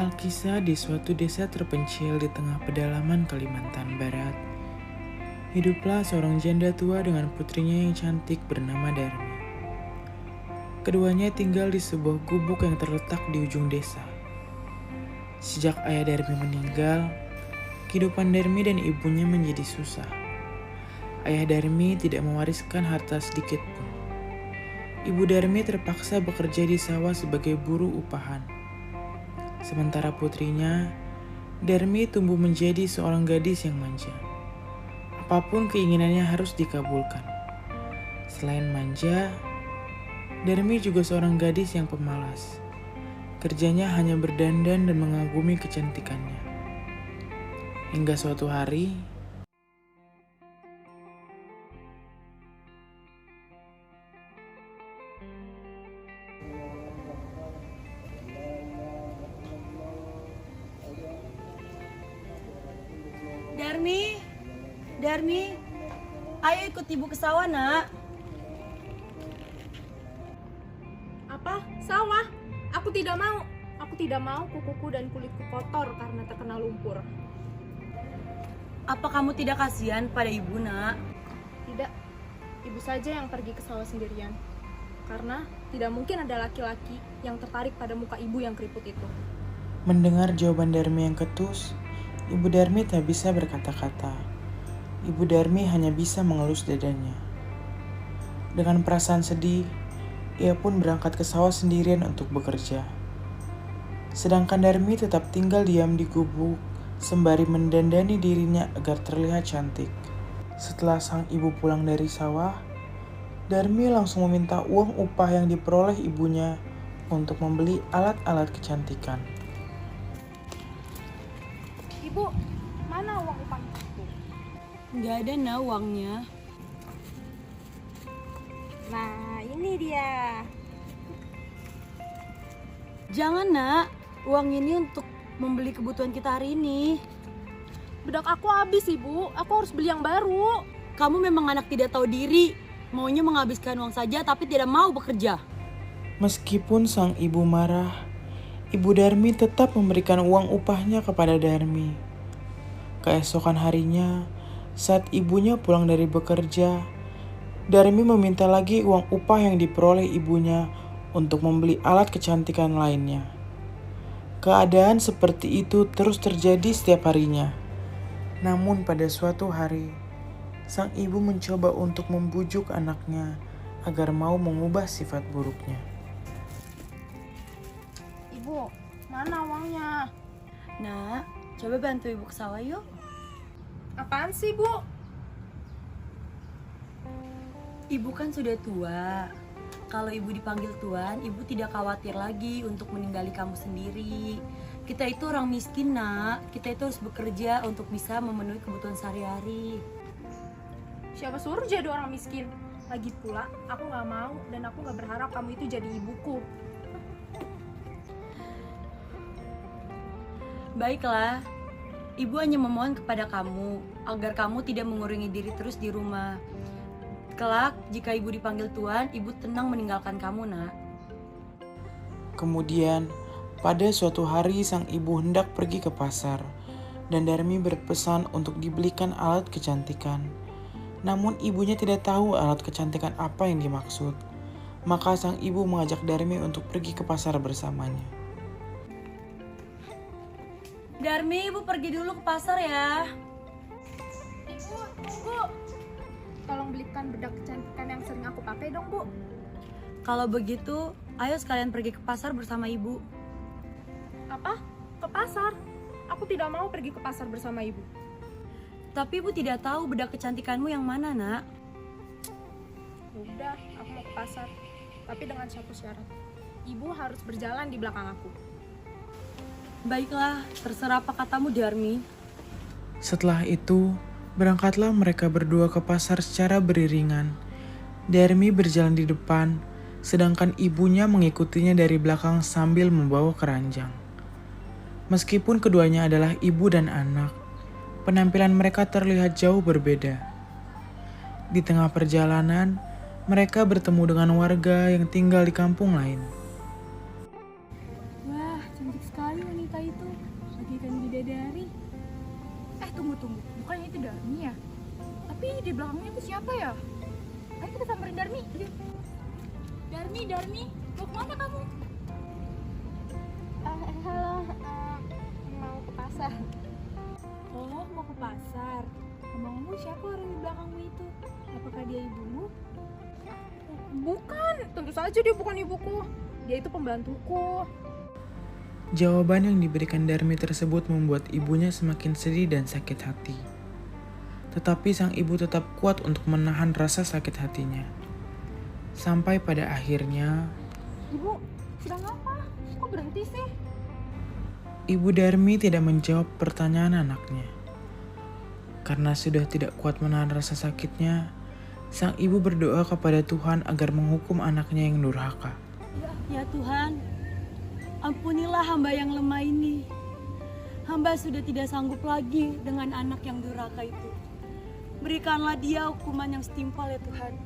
Alkisah di suatu desa terpencil di tengah pedalaman Kalimantan Barat. Hiduplah seorang janda tua dengan putrinya yang cantik bernama Darmi. Keduanya tinggal di sebuah gubuk yang terletak di ujung desa. Sejak ayah Darmi meninggal, kehidupan Darmi dan ibunya menjadi susah. Ayah Darmi tidak mewariskan harta sedikit pun. Ibu Darmi terpaksa bekerja di sawah sebagai buruh upahan. Sementara putrinya, Darmi tumbuh menjadi seorang gadis yang manja. Apapun keinginannya harus dikabulkan. Selain manja, Darmi juga seorang gadis yang pemalas. Kerjanya hanya berdandan dan mengagumi kecantikannya. Hingga suatu hari, Darmi, ayo ikut ibu ke sawah, nak. Apa? Sawah? Aku tidak mau. Aku tidak mau kukuku dan kulitku kotor karena terkena lumpur. Apa kamu tidak kasihan pada ibu, nak? Tidak. Ibu saja yang pergi ke sawah sendirian. Karena tidak mungkin ada laki-laki yang tertarik pada muka ibu yang keriput itu. mendengar jawaban Darmi yang ketus, Ibu Darmi tak bisa berkata-kata. Ibu Darmi hanya bisa mengelus dadanya. Dengan perasaan sedih, ia pun berangkat ke sawah sendirian untuk bekerja. Sedangkan Darmi tetap tinggal diam di gubuk, sembari mendandani dirinya agar terlihat cantik. Setelah sang ibu pulang dari sawah, Darmi langsung meminta uang upah yang diperoleh ibunya untuk membeli alat-alat kecantikan. Ibu, mana uang upah itu? Nggak ada, nak, uangnya. Nah, ini dia. Jangan, nak. Uang ini untuk membeli kebutuhan kita hari ini. Bedak aku habis, Ibu. Aku harus beli yang baru. Kamu memang anak tidak tahu diri. Maunya menghabiskan uang saja tapi tidak mau bekerja. Meskipun sang ibu marah, Ibu Darmi tetap memberikan uang upahnya kepada Darmi. Keesokan harinya, saat ibunya pulang dari bekerja, Darmi meminta lagi uang upah yang diperoleh ibunya untuk membeli alat kecantikan lainnya. Keadaan seperti itu terus terjadi setiap harinya. Namun pada suatu hari, sang ibu mencoba untuk membujuk anaknya agar mau mengubah sifat buruknya. Ibu, mana uangnya? Nak, coba bantu ibu ke sawah yuk. Apaan sih, Bu? Ibu kan sudah tua. Kalau ibu dipanggil tuan, ibu tidak khawatir lagi untuk meninggali kamu sendiri. Kita itu orang miskin, nak. Kita itu harus bekerja untuk bisa memenuhi kebutuhan sehari-hari. Siapa suruh jadi orang miskin? Lagi pula, aku gak mau dan aku gak berharap kamu itu jadi ibuku. Baiklah, ibu hanya memohon kepada kamu agar kamu tidak mengurangi diri terus di rumah. Kelak, jika ibu dipanggil tuan, ibu tenang meninggalkan kamu, nak. Kemudian, pada suatu hari sang ibu hendak pergi ke pasar dan Darmi berpesan untuk dibelikan alat kecantikan. Namun ibunya tidak tahu alat kecantikan apa yang dimaksud. Maka sang ibu mengajak Darmi untuk pergi ke pasar bersamanya. Darmi, ibu pergi dulu ke pasar ya. Ibu, tunggu. Tolong belikan bedak kecantikan yang sering aku pakai dong, Bu. Kalau begitu, ayo sekalian pergi ke pasar bersama ibu. Apa? Ke pasar? Aku tidak mau pergi ke pasar bersama ibu. Tapi ibu tidak tahu bedak kecantikanmu yang mana, nak. Udah, aku mau ke pasar. Tapi dengan satu syarat. Ibu harus berjalan di belakang aku. Baiklah, terserah apa katamu, Darmi. Setelah itu, berangkatlah mereka berdua ke pasar secara beriringan. Darmi berjalan di depan, sedangkan ibunya mengikutinya dari belakang sambil membawa keranjang. Meskipun keduanya adalah ibu dan anak, penampilan mereka terlihat jauh berbeda. Di tengah perjalanan, mereka bertemu dengan warga yang tinggal di kampung lain. Wah, cantik sekali wanita itu. Darmi ya? Tapi di belakangnya itu siapa ya? Ayo kita samperin Darmi. Darmi, mau kemana kamu? Halo, mau ke pasar. Oh, mau ke pasar. Ngomong-ngomong, siapa orang di belakangmu itu? Apakah dia ibumu? Bukan, tentu saja dia bukan ibuku. Dia itu pembantuku. Jawaban yang diberikan Darmi tersebut membuat ibunya semakin sedih dan sakit hati. Tetapi sang ibu tetap kuat untuk menahan rasa sakit hatinya. Sampai pada akhirnya, Ibu, sedang apa? Kok berhenti sih? Ibu Darmi tidak menjawab pertanyaan anaknya. Karena sudah tidak kuat menahan rasa sakitnya, sang ibu berdoa kepada Tuhan agar menghukum anaknya yang durhaka. Ya Tuhan, ampunilah hamba yang lemah ini. Hamba sudah tidak sanggup lagi dengan anak yang durhaka itu. Berikanlah dia hukuman yang setimpal ya Tuhan.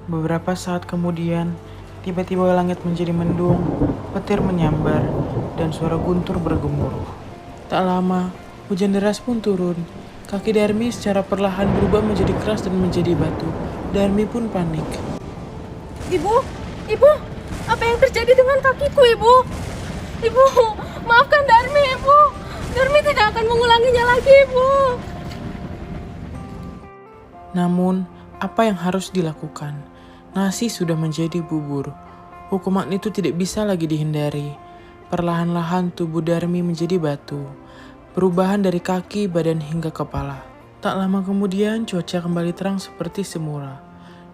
Beberapa saat kemudian, tiba-tiba langit menjadi mendung, petir menyambar, dan suara guntur bergemuruh. Tak lama, hujan deras pun turun. Kaki Darmi secara perlahan berubah menjadi keras dan menjadi batu. Darmi pun panik. Ibu, apa yang terjadi dengan kakiku, Ibu? Ibu, maafkan Darmi, Ibu. Darmi tidak akan mengulanginya lagi, Ibu. Namun, apa yang harus dilakukan? Nasi sudah menjadi bubur. Hukuman itu tidak bisa lagi dihindari. Perlahan-lahan tubuh Darmi menjadi batu. Perubahan dari kaki, badan hingga kepala. Tak lama kemudian cuaca kembali terang seperti semula.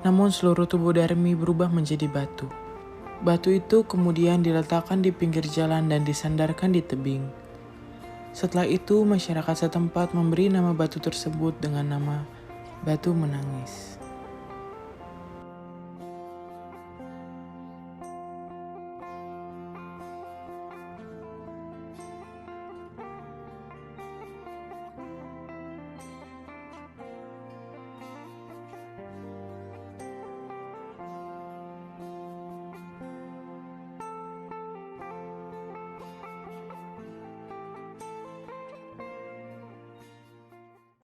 Namun seluruh tubuh Darmi berubah menjadi batu. Batu itu kemudian diletakkan di pinggir jalan dan disandarkan di tebing. Setelah itu masyarakat setempat memberi nama batu tersebut dengan nama Batu Menangis.